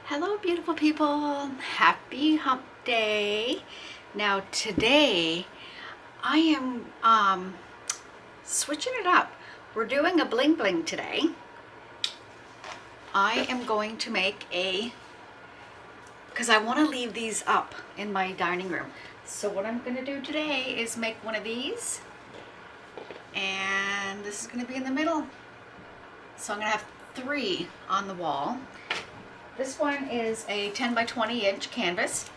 Hello beautiful people, happy hump day. Now today I am switching it up. We're doing a bling bling today. I am going to make because I want to leave these up in my dining room. So what I'm going to do today is make one of these, and this is going to be in the middle. So I'm going to have 3 on the wall. This one is a 10 by 20 inch canvas,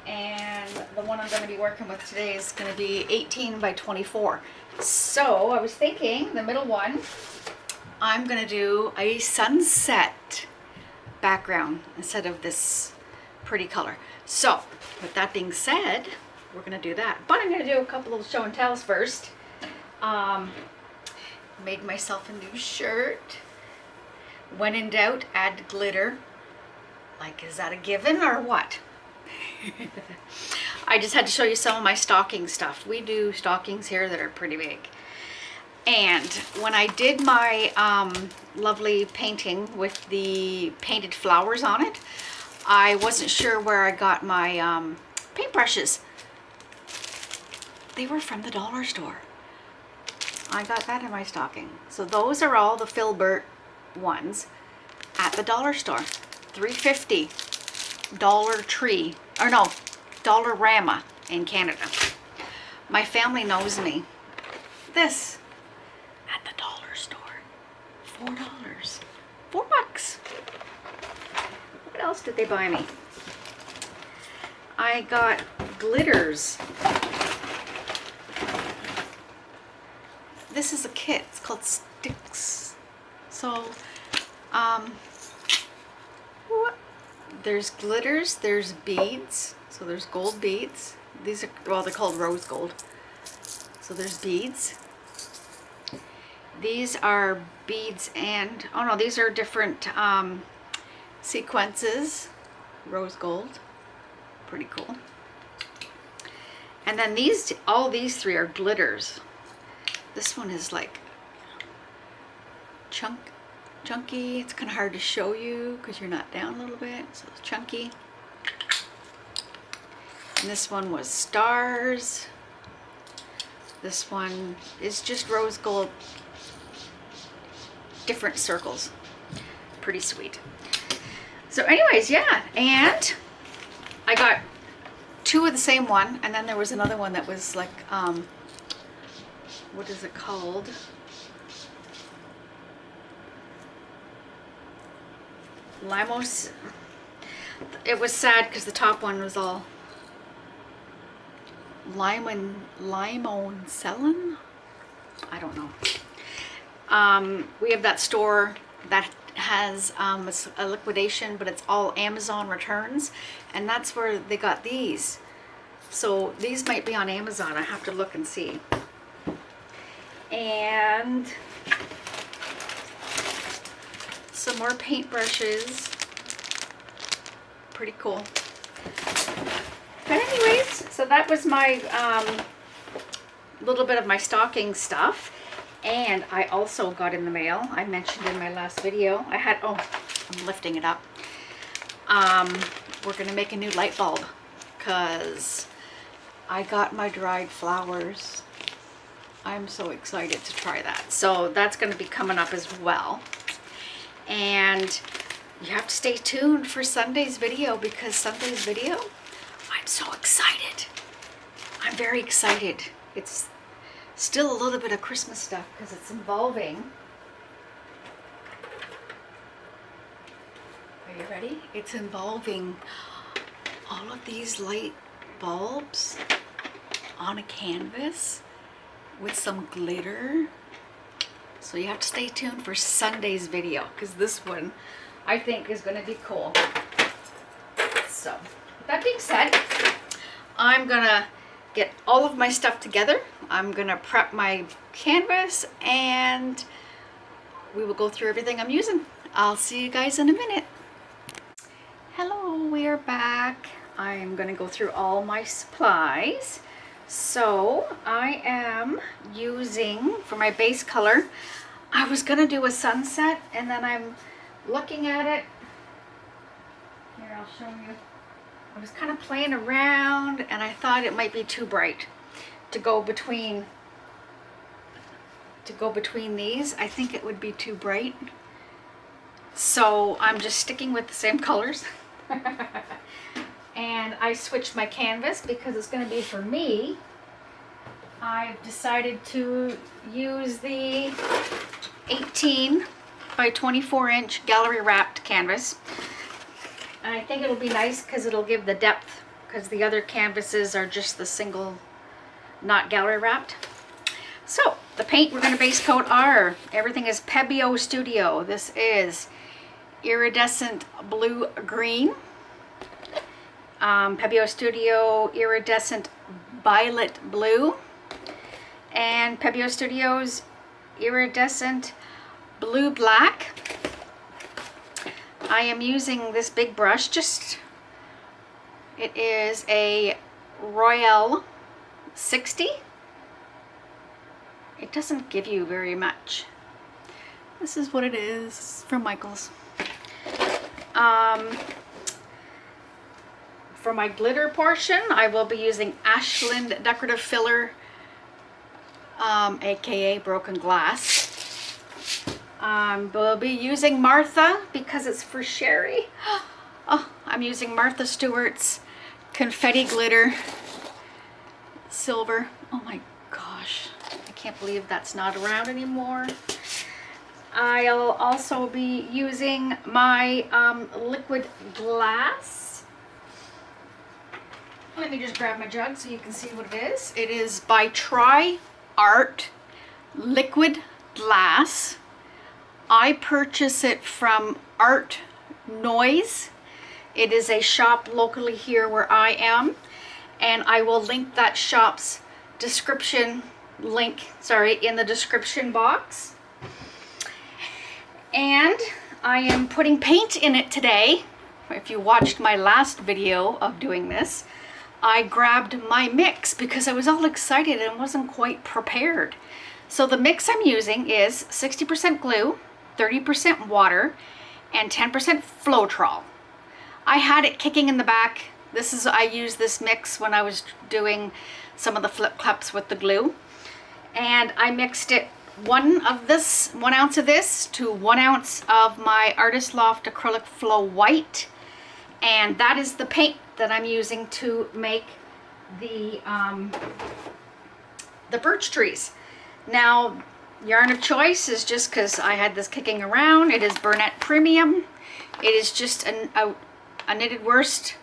and the one I'm going to be working with today is going to be 18 by 24. So I was thinking the middle one, I'm going to do a sunset background instead of this pretty color. So with that being said, we're going to do that. But I'm going to do a couple of show and tells first. Made myself a new shirt. When in doubt, add glitter. Like, is that a given or what? I just had to show you some of my stocking stuff. We do stockings here that are pretty big. And when I did my lovely painting with the painted flowers on it, I wasn't sure where I got my paintbrushes. They were from the dollar store. I got that in my stocking. So those are all the Filbert ones at the dollar store. $3.50 Dollar Tree, or no, Dollarama in Canada. My family knows me. This at the dollar store, $4, $4. What else did they buy me? I got glitters. This is a kit. It's called Sticks. So, there's glitters, there's beads, so there's gold beads. These are, well, they're called rose gold. So there's beads. These are beads and, oh no, these are different sequences. Rose gold, pretty cool. And then these, all these 3 are glitters. This one is like chunky. It's kind of hard to show you because you're not down a little bit, so it's chunky. And this one was stars. This one is just rose gold, different circles. Pretty sweet. So anyways, yeah, and I got 2 of the same one, and then there was another one that was like what is it called? Limos. It was sad because the top one was all limoncellan. I don't know. We have that store that has a liquidation, but it's all Amazon returns, and that's where they got these. So these might be on Amazon. I have to look and see. And some more paintbrushes. Pretty cool. But anyways, so that was my little bit of my stocking stuff. And I also got in the mail, I mentioned in my last video, I had, oh, I'm lifting it up. We're gonna make a new light bulb because I got my dried flowers. I'm so excited to try that. So that's gonna be coming up as well. And you have to stay tuned for Sunday's video, because Sunday's video, I'm so excited. I'm very excited. It's still a little bit of Christmas stuff because it's involving, are you ready? It's involving all of these light bulbs on a canvas with some glitter. So you have to stay tuned for Sunday's video, because this one I think is going to be cool. So with that being said, I'm going to get all of my stuff together. I'm going to prep my canvas and we will go through everything I'm using. I'll see you guys in a minute. Hello, we are back. I'm going to go through all my supplies. So I am using, for my base color, I was going to do a sunset, and then I'm looking at it Here, I'll show you. I was kind of playing around and I thought it might be too bright to go between these. I think it would be too bright. So I'm just sticking with the same colors. And I switched my canvas because it's going to be for me. I've decided to use the 18 by 24 inch gallery wrapped canvas. And I think it'll be nice because it'll give the depth, because the other canvases are just the single, not gallery wrapped. So the paint we're going to base coat are, everything is Pebeo Studio. This is iridescent blue green. Pebeo Studio iridescent violet blue. And Pebeo Studio's iridescent blue black. I am using this big brush, it is a Royale 60. It doesn't give you very much. This is what it is from Michaels. For my glitter portion, I will be using Ashland Decorative Filler, aka Broken Glass. We'll be using Martha because it's for Sherry. Oh, I'm using Martha Stewart's Confetti Glitter Silver. Oh my gosh, I can't believe that's not around anymore. I'll also be using my liquid glass. Let me just grab my jug so you can see what it is. It is by TriArt liquid glass. I purchase it from Art Noise. It is a shop locally here where I am, and I will link that shop's description in the description box. And I am putting paint in it today. If you watched my last video of doing this, I grabbed my mix because I was all excited and wasn't quite prepared. So the mix I'm using is 60% glue, 30% water, and 10% flotrol. I had it kicking in the back. I used this mix when I was doing some of the flip cups with the glue. And I mixed it 1 ounce of this to 1 ounce of my Artist Loft Acrylic Flow White. And that is the paint that I'm using to make the birch trees. Now, yarn of choice is just because I had this kicking around. It is Burnett Premium. It is just a knitted worsted.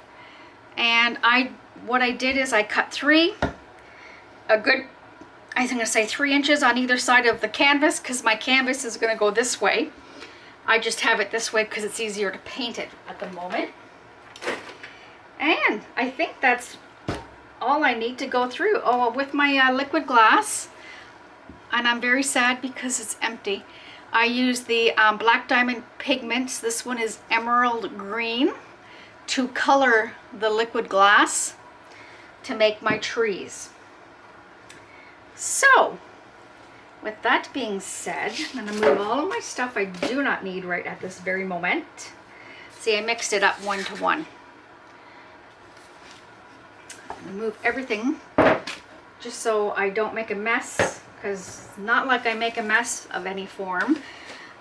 And what I did is I cut 3 inches on either side of the canvas, because my canvas is going to go this way. I just have it this way because it's easier to paint it at the moment. And I think that's all I need to go through. Oh, with my liquid glass, and I'm very sad because it's empty. I use the Black Diamond Pigments. This one is Emerald Green, to color the liquid glass to make my trees. So, with that being said, I'm going to move all of my stuff I do not need right at this very moment. See, I mixed it up 1 to 1. I'm going to move everything just so I don't make a mess, because not like I make a mess of any form.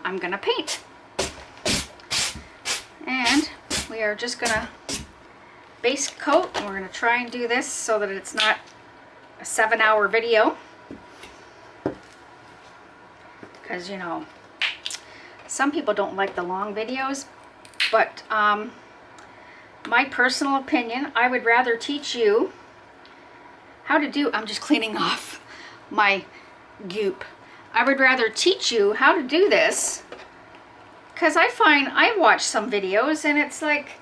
I'm going to paint. And we are just going to base coat, and we're going to try and do this so that it's not a 7-hour video. Because, you know, some people don't like the long videos, but my personal opinion, I would rather teach you how to do, I'm just cleaning off my goop. I would rather teach you how to do this, because I find I watch some videos and it's like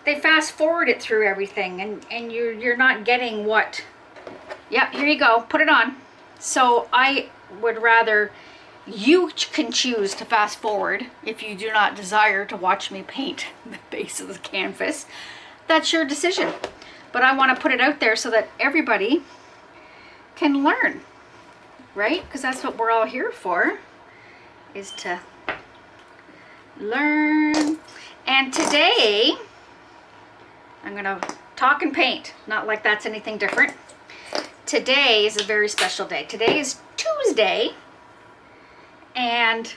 they fast forward it through everything, and you're not getting what, yep, here you go, put it on. So I would rather, you can choose to fast forward if you do not desire to watch me paint the base of the canvas. That's your decision. But I want to put it out there so that everybody can learn, right? Because that's what we're all here for, is to learn. And today I'm gonna talk and paint. Not like that's anything different. Today is a very special day. Today is Tuesday, and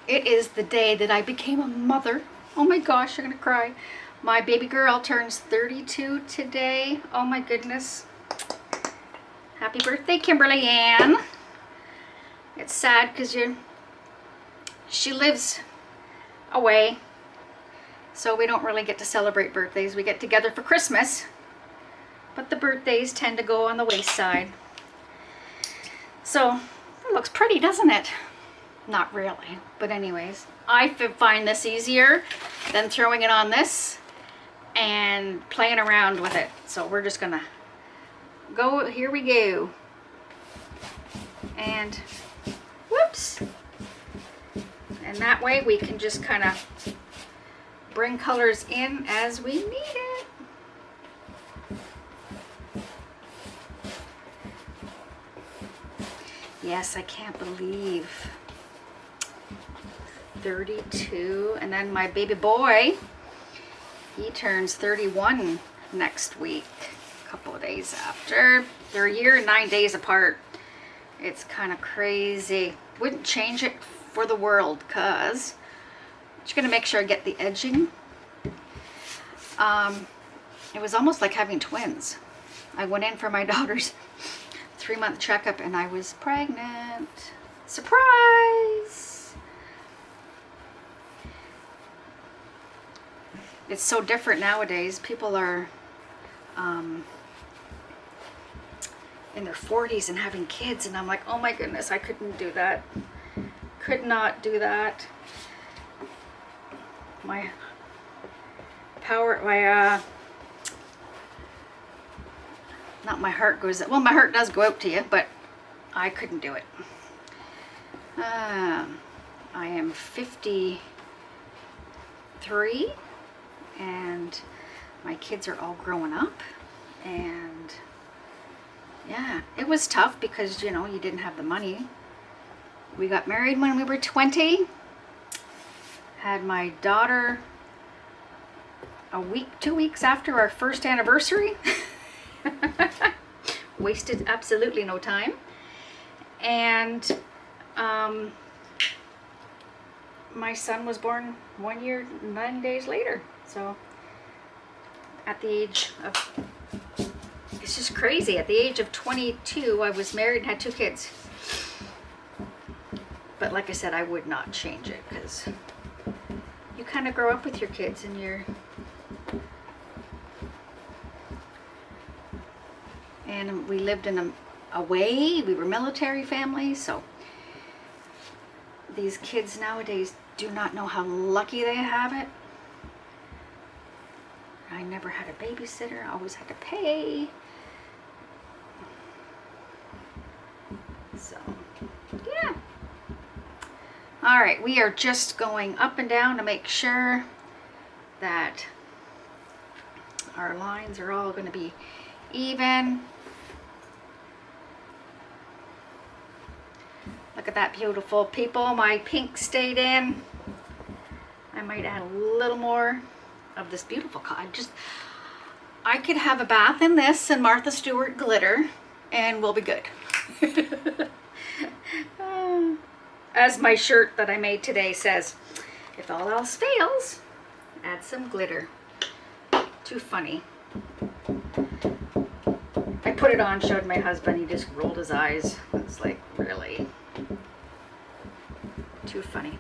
it is the day that I became a mother. Oh my gosh, I'm gonna cry. My baby girl turns 32 today. Oh my goodness. Happy birthday, Kimberly Ann. It's sad because she lives away, so we don't really get to celebrate birthdays. We get together for Christmas, but the birthdays tend to go on the wayside. So it looks pretty, doesn't it? Not really, but anyways, I find this easier than throwing it on this and playing around with it. So we're just gonna go, here we go. And whoops. And that way we can just kind of bring colors in as we need it. Yes, I can't believe 32. And then my baby boy, he turns 31 next week, a couple of days after. They're a year and 9 days apart. It's kind of crazy. Wouldn't change it for the world, cause I'm just gonna make sure I get the edging. It was almost like having twins. I went in for my daughter's 3-month checkup and I was pregnant. Surprise! It's so different nowadays. People are in their 40s and having kids, and I'm like, oh my goodness, I couldn't do that. Could not do that. My power, not my heart goes, well, my heart does go out to you, but I couldn't do it. I am 53 and my kids are all growing up, and yeah, it was tough because, you know, you didn't have the money. We got married when we were 20, had my daughter a week, 2 weeks after our first anniversary. Wasted absolutely no time. And my son was born 1 year, 9 days later. So at the age of, it's just crazy. At the age of 22, I was married and had 2 kids. But like I said, I would not change it because you kind of grow up with your kids and you're, and we lived in a way, we were military family, so these kids nowadays do not know how lucky they have it. I never had a babysitter, I always had to pay. So, yeah. All right, we are just going up and down to make sure that our lines are all going to be even. Look at that, beautiful people. My pink stayed in. I might add a little more of this beautiful color. I could have a bath in this and Martha Stewart glitter and we'll be good. As my shirt that I made today says, if all else fails, add some glitter. Too funny. I put it on, showed my husband, he just rolled his eyes. It's like, really? Too funny.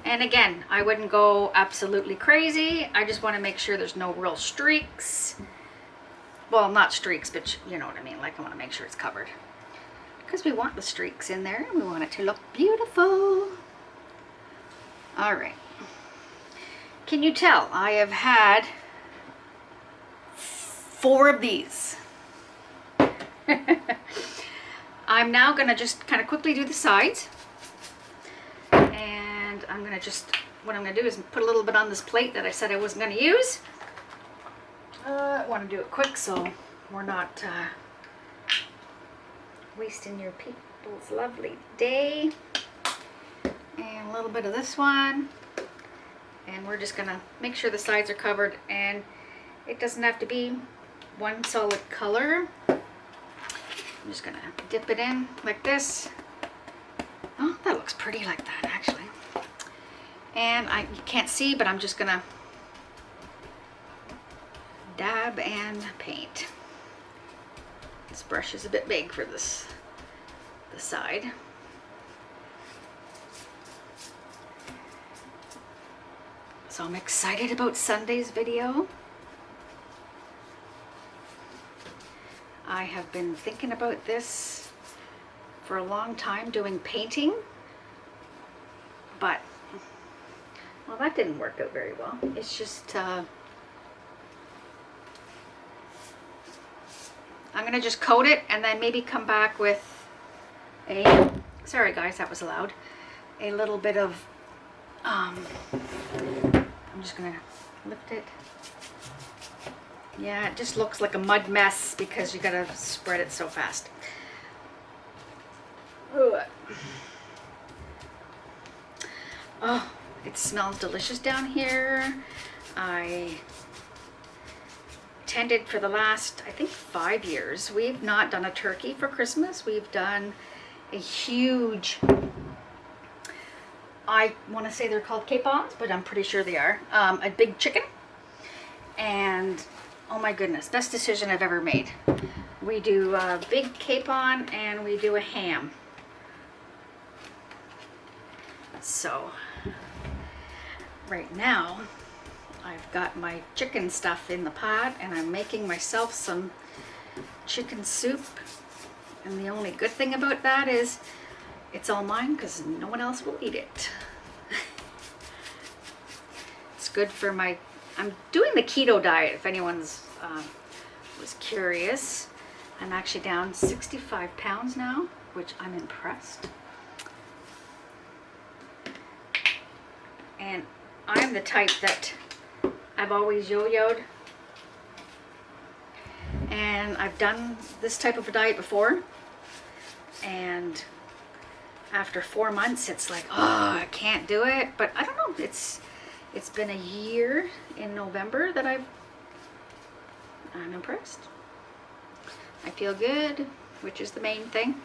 And again, I wouldn't go absolutely crazy. I just want to make sure there's no real streaks. Well, not streaks, but you know what I mean. Like, I want to make sure it's covered. Because we want the streaks in there. We want it to look beautiful. All right. Can you tell? I have had 4 of these. I'm now going to just kind of quickly do the sides. And I'm going to just, what I'm going to do is put a little bit on this plate that I said I wasn't going to use. I want to do it quick so we're not wasting your people's lovely day. And a little bit of this one. And we're just gonna make sure the sides are covered, and it doesn't have to be one solid color. I'm just gonna dip it in like this. Oh, that looks pretty like that actually. And you can't see, but I'm just gonna dab and paint. This brush is a bit big for the side. So I'm excited about Sunday's video. I have been thinking about this for a long time, doing painting, but well, that didn't work out very well. It's just I'm gonna just coat it and then maybe come back with a, sorry guys, that was loud, a little bit of I'm just gonna lift it. Yeah, it just looks like a mud mess because you gotta spread it so fast. Ooh. Oh, it smells delicious down here. I tended for the last, I think, 5 years. We've not done a turkey for Christmas. We've done a huge, I want to say they're called capons, but I'm pretty sure they are. A big chicken. And oh my goodness, best decision I've ever made. We do a big capon and we do a ham. So right now I've got my chicken stuff in the pot and I'm making myself some chicken soup. And the only good thing about that is it's all mine because no one else will eat it. It's good for my, I'm doing the keto diet if anyone's was curious. I'm actually down 65 pounds now, which I'm impressed. And I'm the type that I've always yo-yoed. And I've done this type of a diet before. And after 4 months, it's like, oh, I can't do it. But I don't know, it's been a year in November that I'm impressed. I feel good, which is the main thing.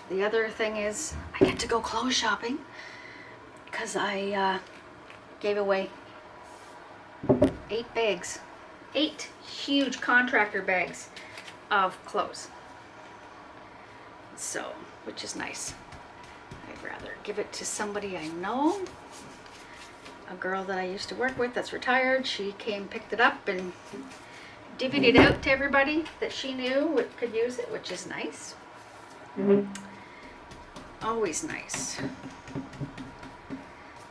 The other thing is I get to go clothes shopping because I gave away 8 bags, 8 huge contractor bags of clothes. So, which is nice. I'd rather give it to somebody I know. A girl that I used to work with that's retired, she came, picked it up and divvied it out to everybody that she knew could use it, which is nice. Always nice.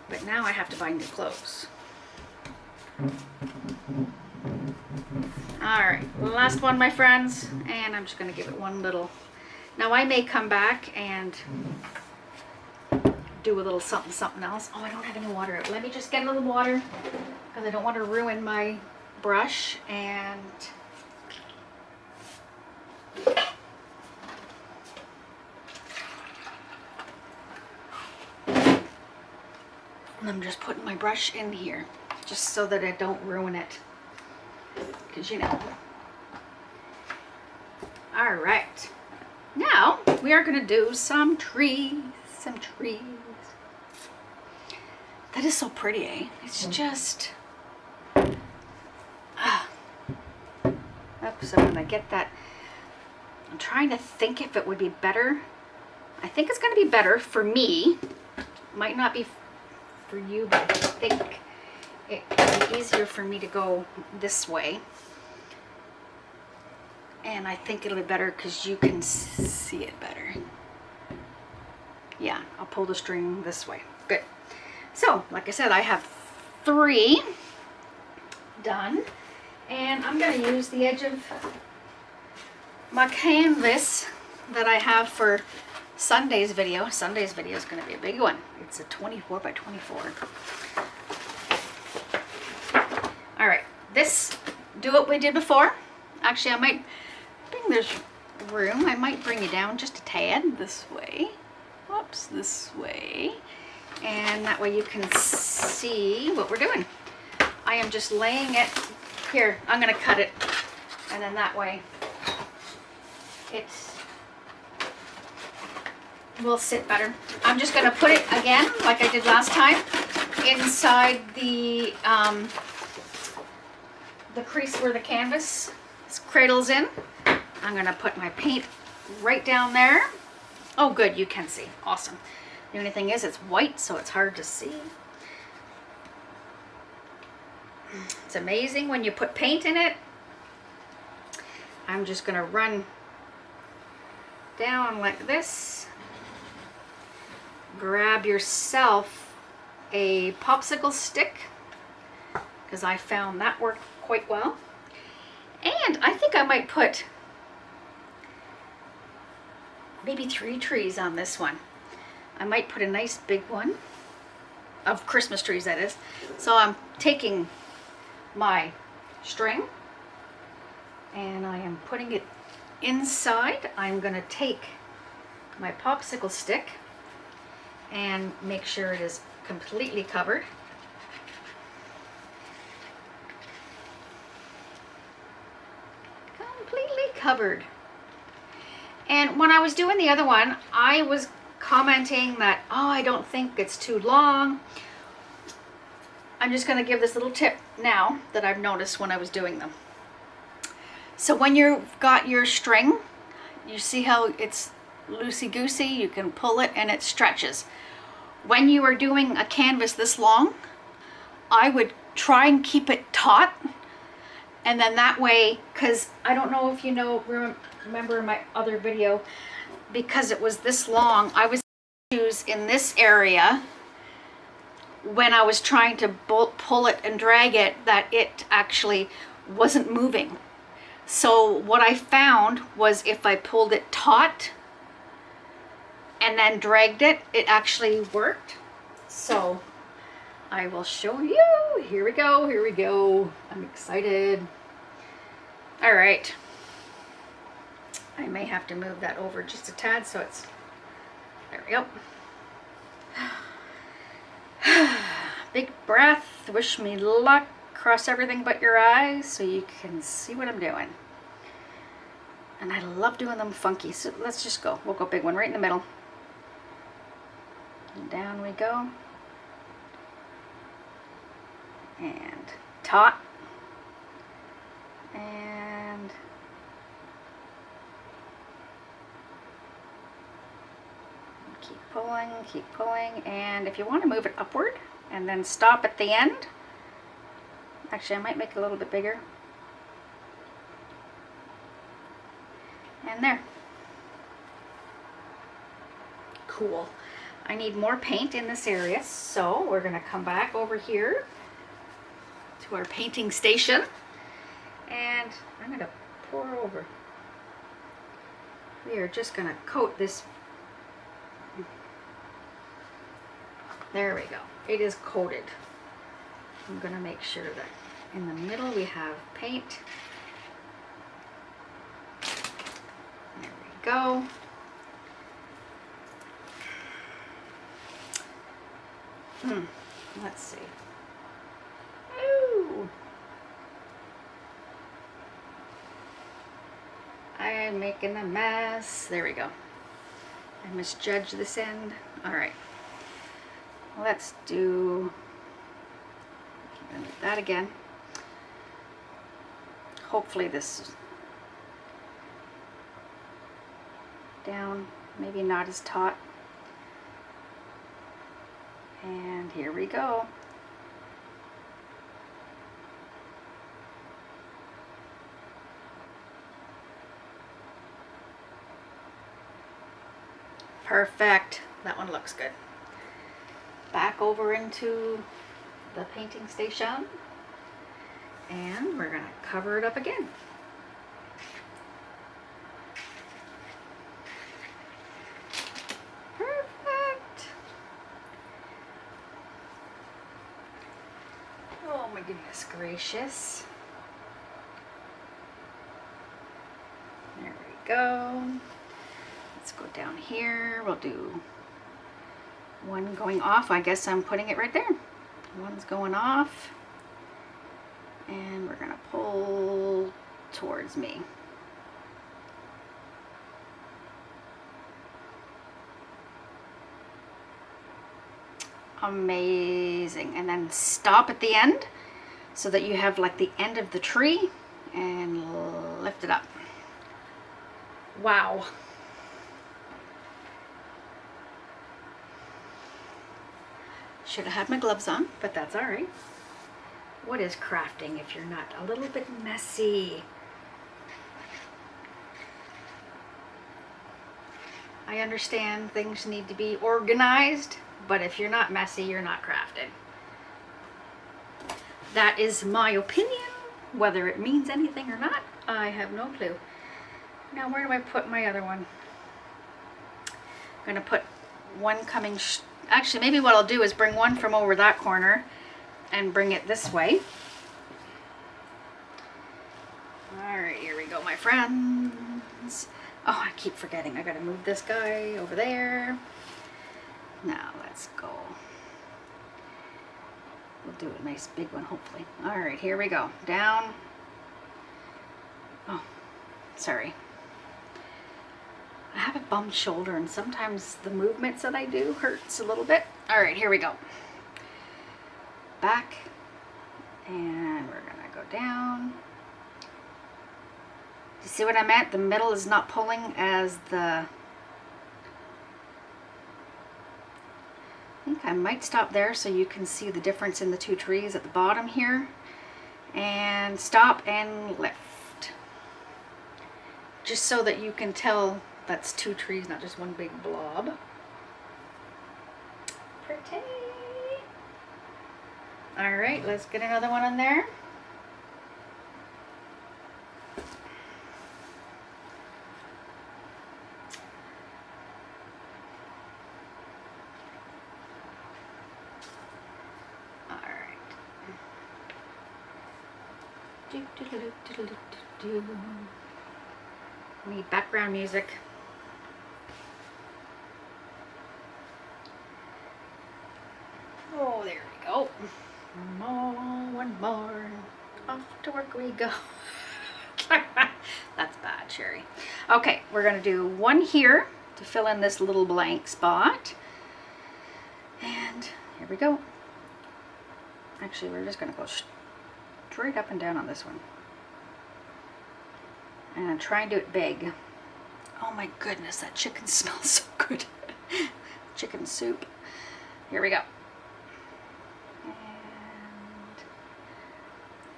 But now I have to buy new clothes. Alright, last one, my friends, and I'm just going to give it one little. Now I may come back and do a little something else. Oh, I don't have any water out. Let me just get a little water because I don't want to ruin my brush. And I'm just putting my brush in here just so that I don't ruin it, because you know. All right, now we are going to do some trees. That is so pretty, eh? It's just oops, I'm gonna get that. I'm trying to think if it would be better. I think it's gonna be better for me. Might not be for you, but I think it would be easier for me to go this way. And I think it'll be better because you can see it better. Yeah, I'll pull the string this way. Good. So, like I said, I have 3 done. And I'm going to use the edge of my canvas that I have for Sunday's video. Sunday's video is going to be a big one. It's a 24 by 24. All right, do what we did before. Actually, I might bring this room. I might bring you down just a tad this way. Whoops, this way. and that way you can see what we're doing. I am just laying it here. I'm going to cut it, and then that way it will sit better. I'm just going to put it again, like I did last time, inside the crease where the canvas cradles in. I'm going to put my paint right down there. Oh good, you can see. Awesome. The only thing is it's white, so it's hard to see. It's amazing when you put paint in it. I'm just going to run down like this. Grab yourself a popsicle stick, because I found that worked quite well. And I think I might put maybe 3 trees on this one. I might put a nice big one of Christmas trees, that is. So I'm taking my string and I am putting it inside. I'm going to take my popsicle stick and make sure it is completely covered. Completely covered. And when I was doing the other one, I was commenting that, oh, I don't think it's too long. I'm just going to give this little tip now that I've noticed when I was doing them. So when you've got your string, you see how it's loosey-goosey, you can pull it and it stretches. When you are doing a canvas this long, I would try and keep it taut, and then that way, because I don't know if you know, remember my other video, because it was this long, I was issues in this area when I was trying to pull it and drag it, that it actually wasn't moving. So what I found was if I pulled it taut and then dragged it, it actually worked. So I will show you. Here we go, here we go. I'm excited. All right. I may have to move that over just a tad so it's, there we go. Big breath, wish me luck, cross everything but your eyes so you can see what I'm doing. And I love doing them funky, so let's just go. We'll go big one right in the middle. And down we go. And taut. And keep pulling, and if you want to move it upward and then stop at the end, actually I might make it a little bit bigger, and there. Cool. I need more paint in this area, so we're going to come back over here to our painting station, and I'm going to pour over. We are just going to coat this. There we go. It is coated. I'm going to make sure that in the middle we have paint. There we go. Let's see. Ooh. I am making a mess. There we go. I misjudged this end. All right. Let's do that again. Hopefully this is down, maybe not as taut. And here we go. Perfect. That one looks good. Back over into the painting station, and we're going to cover it up again. Perfect. Oh my goodness gracious. There we go. Let's go down here. We'll do One going off, I guess I'm putting it right there. One's going off. And we're gonna pull towards me. Amazing. And then stop at the end so that you have like the end of the tree and lift it up. Wow. Should have had my gloves on, but that's all right. What is crafting if you're not a little bit messy? I understand things need to be organized, but if you're not messy, you're not crafting. That is my opinion. Whether it means anything or not, I have no clue. Now, where do I put my other one? I'm gonna put one coming, actually maybe what I'll do is bring one from over that corner and bring it this way. All right, here we go, my friends. Oh, I keep forgetting. I gotta move this guy over there. Now, let's go. We'll do a nice big one, hopefully. All right, here we go. Down. Oh, sorry. I have a bummed shoulder, and sometimes the movements that I do hurts a little bit. All right, here we go. Back, and we're gonna go down. You see what I meant? The middle is not pulling as the... I think I might stop there so you can see the difference in the two trees at the bottom here. And stop and lift. Just so that you can tell that's two trees, not just one big blob. Pretty. All right, let's get another one on there. All right. Need background music. Oh, there we go. One more. Off to work we go. That's bad, Sherry. Okay, we're going to do one here to fill in this little blank spot. And here we go. Actually, we're just going to go straight up and down on this one. And try and do it big. Oh my goodness, that chicken smells so good. Chicken soup. Here we go. And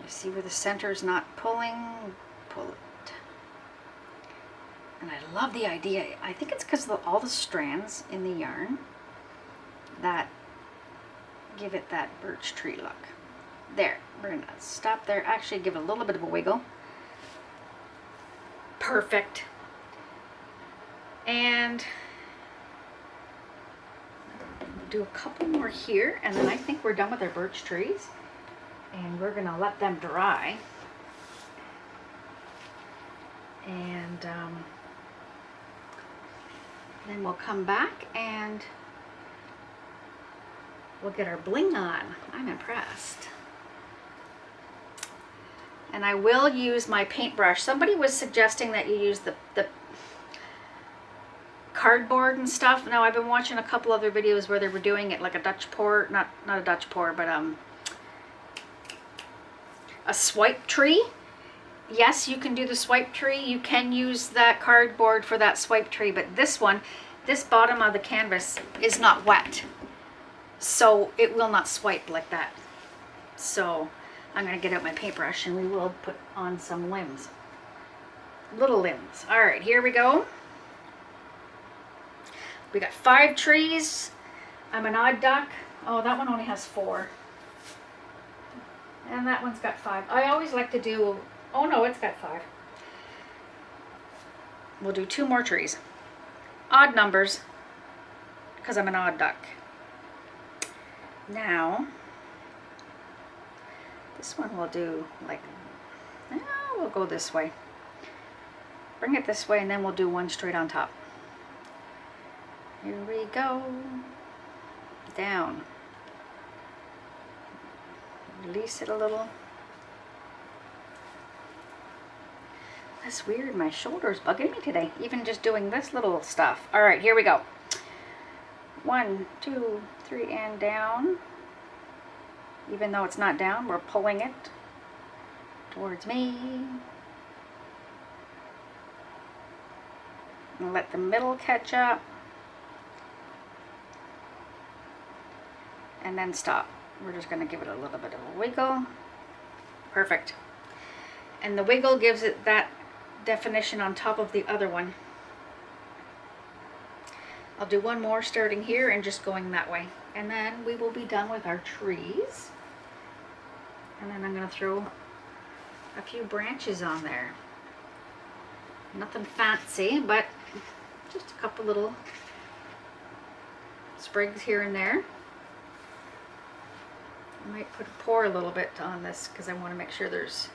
you see where the center is not pulling? Pull it. And I love the idea. I think it's because of all the strands in the yarn that give it that birch tree look. There, we're gonna stop there. Actually give it a little bit of a wiggle. Perfect. And do a couple more here, and then I think we're done with our birch trees. And we're gonna let them dry. And then we'll come back and we'll get our bling on. I'm impressed. And I will use my paintbrush. Somebody was suggesting that you use the cardboard and stuff. Now, I've been watching a couple other videos where they were doing it like a Dutch pour, not a Dutch pour, but a swipe tree. Yes, you can do the swipe tree. You can use that cardboard for that swipe tree, but this one, this bottom of the canvas is not wet. So it will not swipe like that. So I'm going to get out my paintbrush and we will put on some limbs. Little limbs. All right, here we go. We got 5 trees. I'm an odd duck. Oh, that one only has 4. And that one's got 5. I always like to do, oh no, it's got 5. We'll do 2 more trees. Odd numbers, because I'm an odd duck. Now, this one we'll do like, we'll go this way. Bring it this way and then we'll do one straight on top. Here we go. down. Release it a little. That's weird, my shoulder's bugging me today, even just doing this little stuff. All right, here we go. 1, 2, 3, and down. Even though it's not down, we're pulling it towards me. And let the middle catch up. And then stop. We're just going to give it a little bit of a wiggle. Perfect. And the wiggle gives it that definition on top of the other one. I'll do one more starting here and just going that way. And then we will be done with our trees. And then I'm going to throw a few branches on there. Nothing fancy, but just a couple little sprigs here and there. I might pour a little bit on this because I want to make sure there's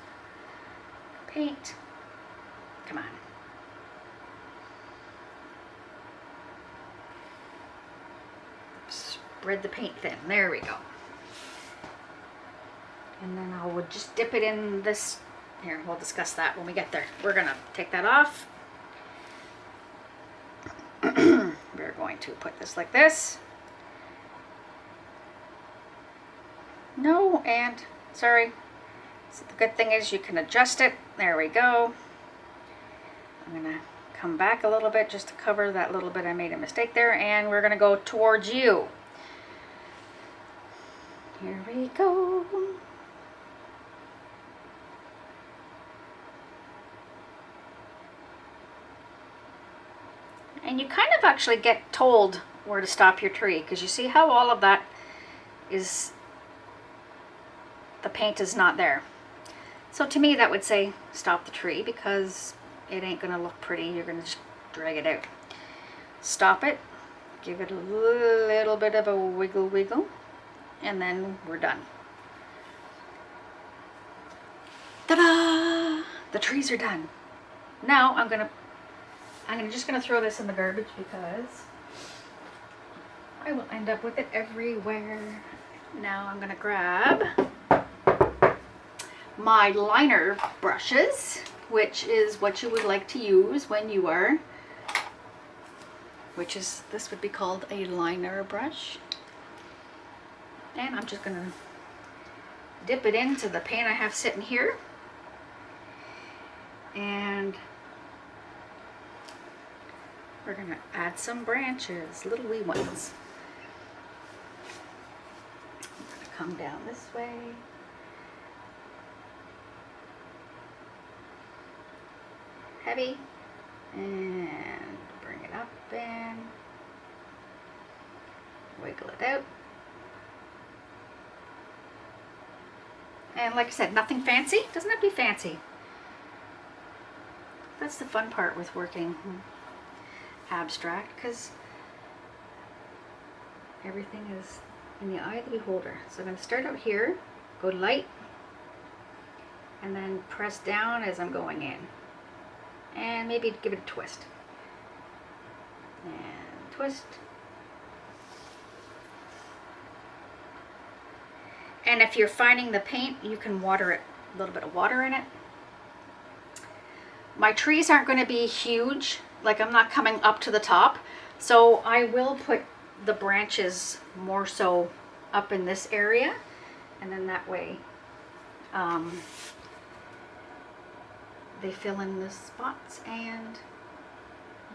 paint. Come on. Spread the paint thin. There we go. And then I would just dip it in this. Here, we'll discuss that when we get there. We're going to take that off. We're going to put this like this. No, and sorry. So the good thing is you can adjust it. There we go. I'm going to come back a little bit just to cover that little bit I made a mistake there, and we're going to go towards you. Here we go. And you kind of actually get told where to stop your tree, because you see how all of that is, the paint is not there. So to me that would say stop the tree, because it ain't going to look pretty. You're going to just drag it out. Stop it, give it a little bit of a wiggle wiggle, and then we're done. Ta-da! The trees are done. Now I'm just gonna throw this in the garbage because I will end up with it everywhere. Now I'm gonna grab my liner brushes, which is what you would like to use when you are, this would be called a liner brush. And I'm just gonna dip it into the paint I have sitting here. And we're going to add some branches, little wee ones. I'm going to come down this way. Heavy. And bring it up and wiggle it out. And like I said, nothing fancy. Doesn't have to be fancy. That's the fun part with working abstract, because everything is in the eye of the beholder. So I'm going to start out here, go light, and then press down as I'm going in. And maybe give it a twist. And twist. And if you're finding the paint, you can water it, a little bit of water in it. My trees aren't going to be huge, like I'm not coming up to the top, so I will put the branches more so up in this area, and then that way they fill in the spots and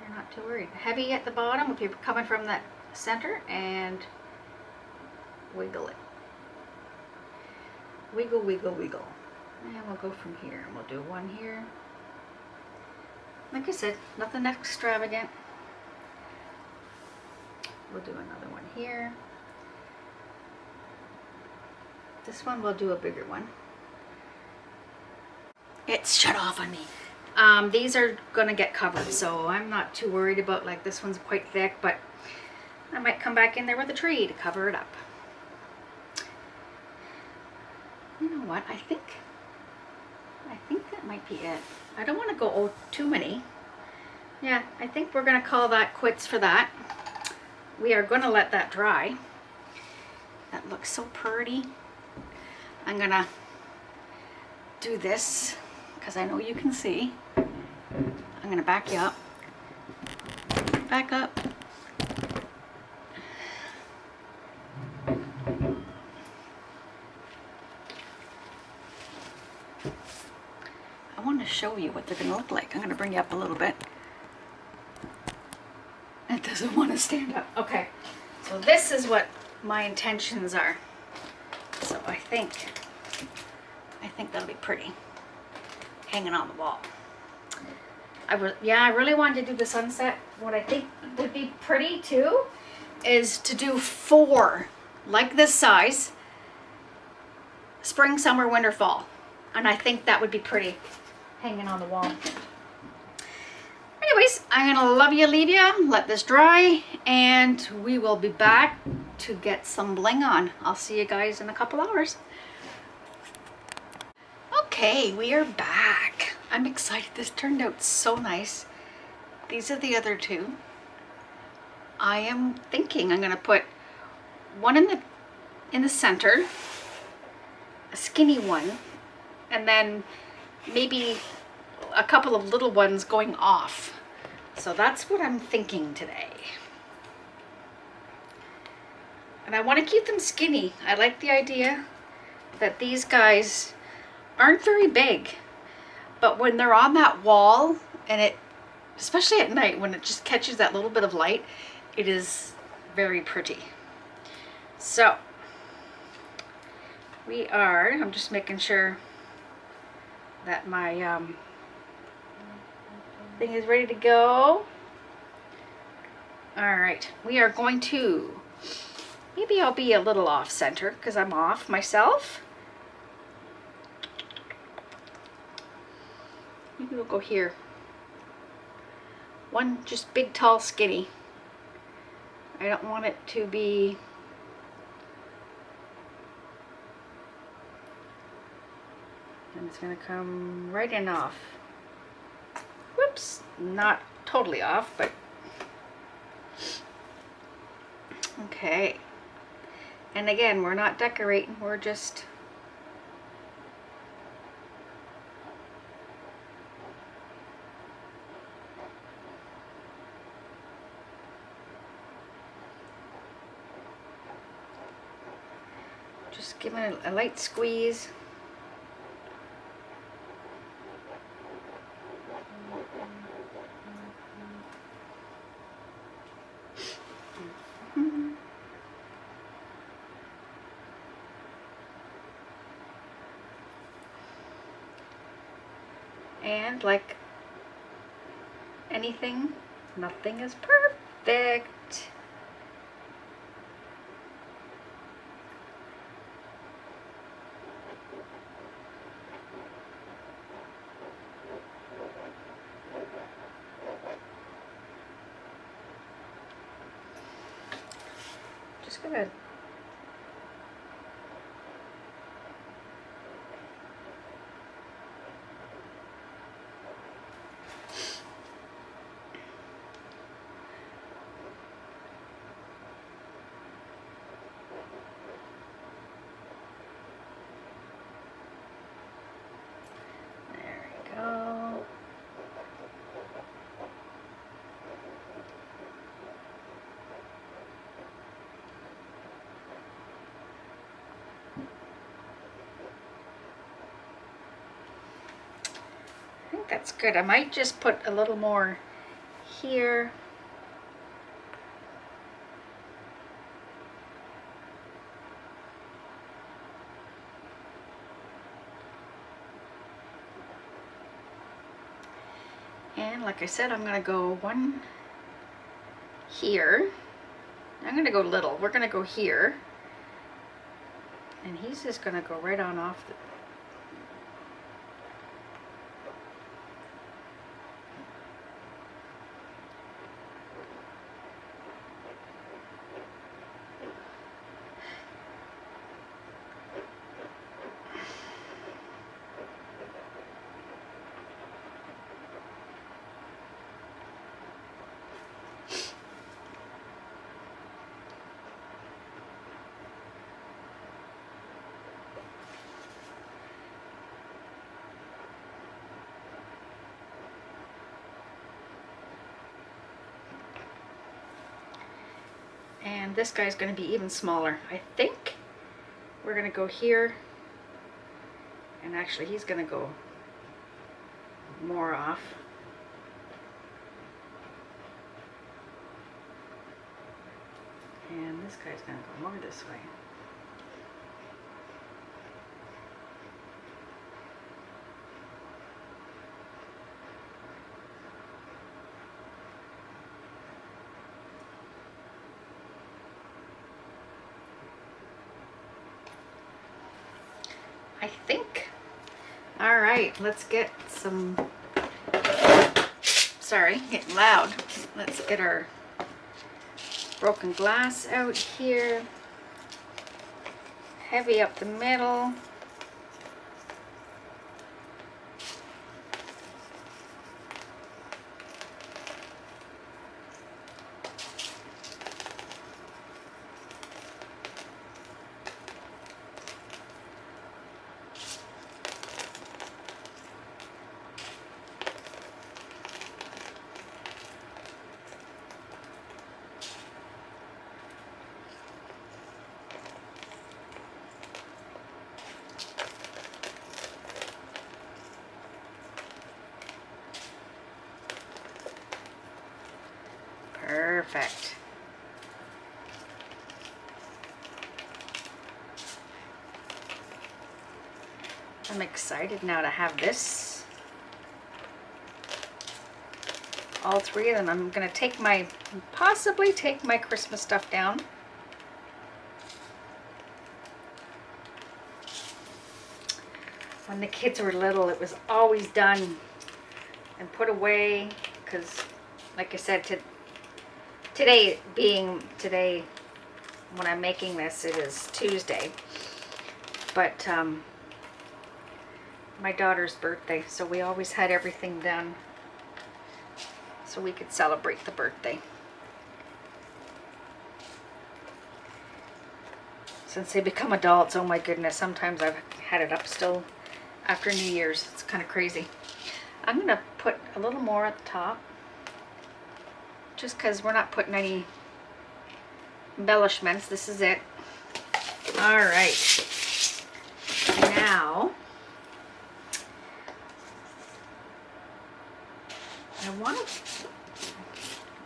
you're not too worried. Heavy at the bottom if you're coming from that center, and wiggle it. Wiggle, wiggle, wiggle. And we'll go from here, and we'll do one here. Like I said, nothing extravagant. We'll do another one here. This one we'll do a bigger one. It's shut off on me. These are gonna get covered, so I'm not too worried about, like, this one's quite thick, but I might come back in there with a tree to cover it up. You know what? I think that might be it. I don't want to go too many. Yeah, I think we're going to call that quits for that. We are going to let that dry. That looks so pretty. I'm gonna do this because I know you can see. I'm gonna back you up. Back up. I want to show you what they're going to look like. I'm going to bring you up a little bit. It doesn't want to stand up. Okay, so this is what my intentions are. So I think that'll be pretty, hanging on the wall. I really wanted to do the sunset. What I think would be pretty too is to do 4 like this size, spring, summer, winter, fall. And I think that would be pretty, hanging on the wall. Anyways, I'm gonna love you, leave you, let this dry, and we will be back to get some bling on. I'll see you guys in a couple hours. Okay, we are back. I'm excited. This turned out so nice. These are the other 2. I am thinking I'm gonna put one in the center, a skinny one, and then maybe a couple of little ones going off. So that's what I'm thinking today. And I want to keep them skinny. I like the idea that these guys aren't very big, but when they're on that wall, and it, especially at night when it just catches that little bit of light, it is very pretty. So I'm just making sure that my thing is ready to go. All right, we are going to, maybe I'll be a little off center because I'm off myself. Maybe we'll go here. One just big, tall, skinny. I don't want it to be and it's gonna come right in off. Whoops, not totally off, but okay. And again, we're not decorating, we're just giving it a light squeeze. And like anything, nothing is perfect. Just gonna that's good. I might just put a little more here. And like I said, I'm gonna go one here. I'm gonna go little. We're gonna go here. And he's just gonna go right on off the And this guy's going to be even smaller. I think we're going to go here. And actually he's going to go more off. And this guy's going to go more this way. I think. All right, let's get some, sorry, getting loud. Let's get our broken glass out here. Heavy up the middle. Perfect. I'm excited now to have this. All three of them. I'm going to take my, possibly take my Christmas stuff down. When the kids were little, it was always done and put away because, like I said, today when I'm making this, it is Tuesday, but my daughter's birthday, so we always had everything done so we could celebrate the birthday. Since they become adults, oh my goodness, sometimes I've had it up still after New Year's. It's kind of crazy. I'm gonna put a little more at the top, just because we're not putting any embellishments. This is it. All right. Now,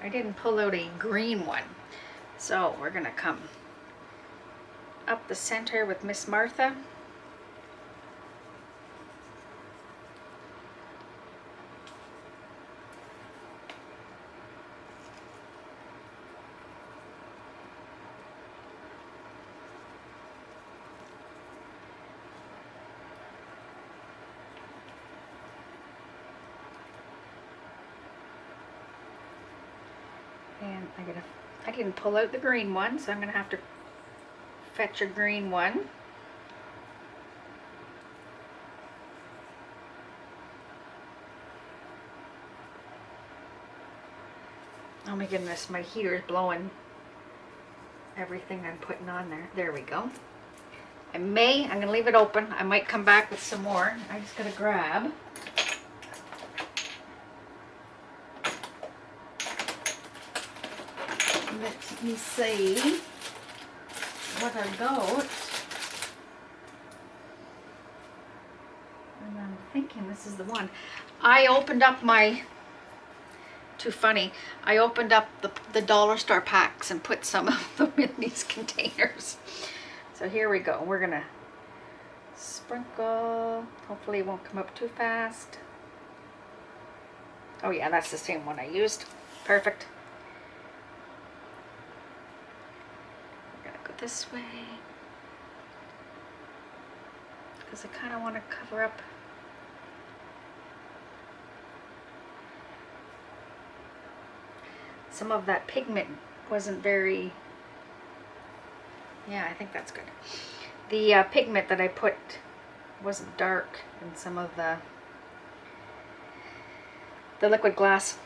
I didn't pull out a green one. So we're gonna come up the center with Miss Martha. And I didn't pull out the green one, so I'm gonna have to fetch a green one. Oh my goodness, my heater is blowing everything I'm putting on there. There we go. I'm gonna leave it open. I might come back with some more. I just gotta grab. Let me see what I got. And I'm thinking this is the one. I opened up my, too funny, I opened up the dollar store packs and put some of them in these containers. So here we go. We're gonna sprinkle. Hopefully it won't come up too fast. Oh yeah, that's the same one I used. Perfect. This way, because I kind of want to cover up some of that pigment. Wasn't very, yeah, I think that's good. The pigment that I put wasn't dark in some of the liquid glass.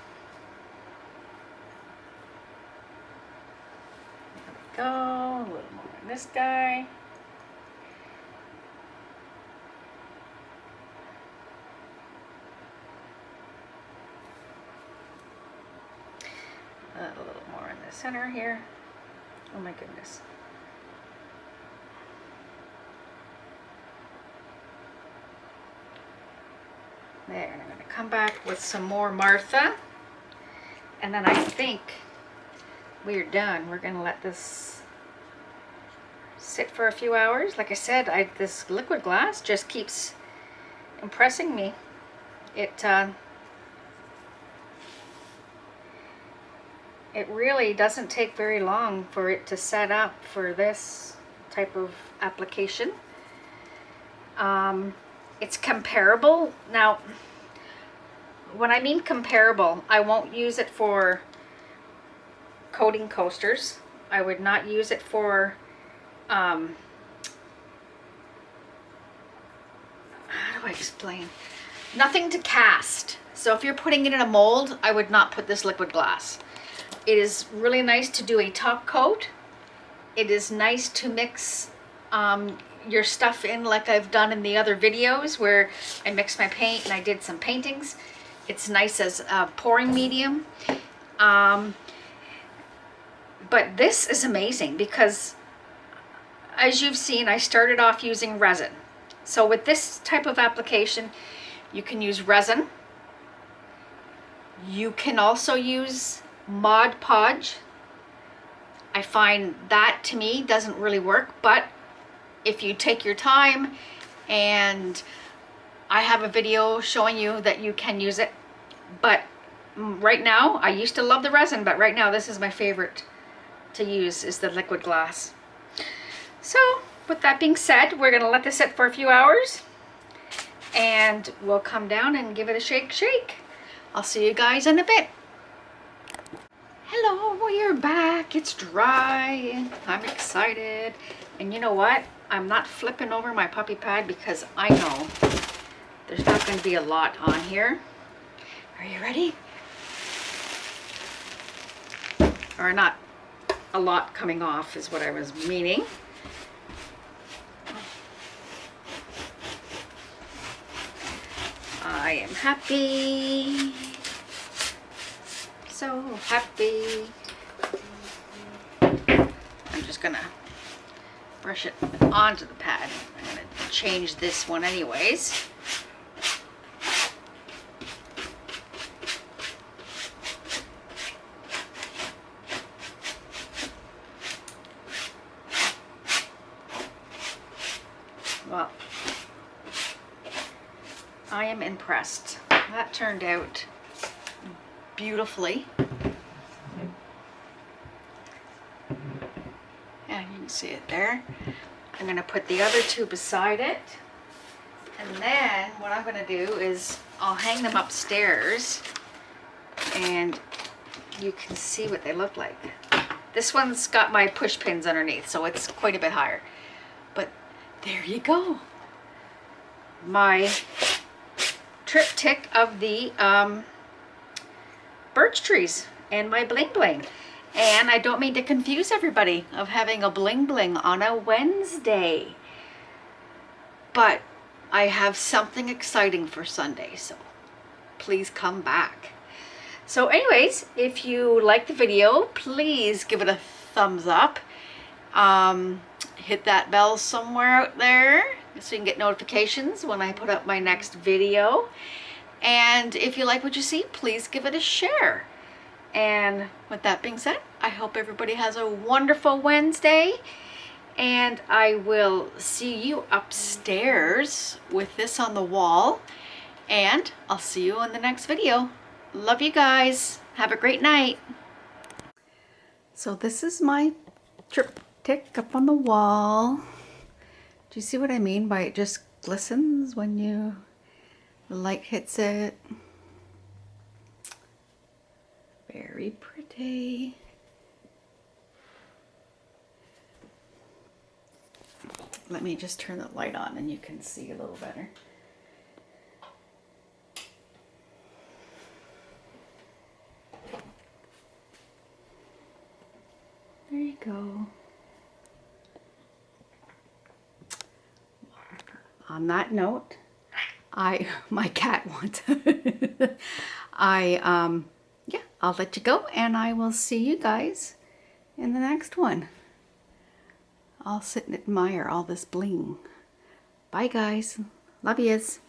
Go a little more on this guy. A little more in the center here. Oh my goodness. There, and I'm going to come back with some more Martha. And then I think we're done. We're going to let this sit for a few hours. Like I said, this liquid glass just keeps impressing me. It really doesn't take very long for it to set up for this type of application. It's comparable. Now, when I mean comparable, I won't use it for coating coasters. I would not use it for, how do I explain? Nothing to cast. So if you're putting it in a mold, I would not put this liquid glass. It is really nice to do a top coat. It is nice to mix your stuff in like I've done in the other videos where I mixed my paint and I did some paintings. It's nice as a pouring medium. But this is amazing because, as you've seen, I started off using resin. So with this type of application, you can use resin. You can also use Mod Podge. I find that to me doesn't really work, but if you take your time, and I have a video showing you that you can use it, but right now, I used to love the resin, but right now this is my favorite to use, is the liquid glass. So with that being said, we're gonna let this sit for a few hours and we'll come down and give it a shake. I'll see you guys in a bit. Hello, we're back. It's dry. I'm excited. And you know what? I'm not flipping over my puppy pad because I know there's not going to be a lot on here. Are you ready? Or not a lot coming off is what I was meaning. I am happy. So happy. I'm just gonna brush it onto the pad. I'm gonna change this one anyways. Well, I am impressed. That turned out beautifully. And you can see it there. I'm going to put the other two beside it. And then what I'm going to do is I'll hang them upstairs and you can see what they look like. This one's got my push pins underneath, so it's quite a bit higher. But there you go. My triptych of the birch trees and my bling bling. And I don't mean to confuse everybody of having a bling bling on a Wednesday, but I have something exciting for Sunday, so please come back. So anyways, if you like the video, please give it a thumbs up. Hit that bell somewhere out there so you can get notifications when I put up my next video. And if you like what you see, please give it a share. And with that being said, I hope everybody has a wonderful Wednesday. And I will see you upstairs with this on the wall. And I'll see you in the next video. Love you guys. Have a great night. So this is my triptych up on the wall. Do you see what I mean by it just glistens when the light hits it? Very pretty. Let me just turn the light on and you can see a little better. There you go. On that note, my cat wants yeah, I'll let you go and I will see you guys in the next one. I'll sit and admire all this bling. Bye guys. Love yous.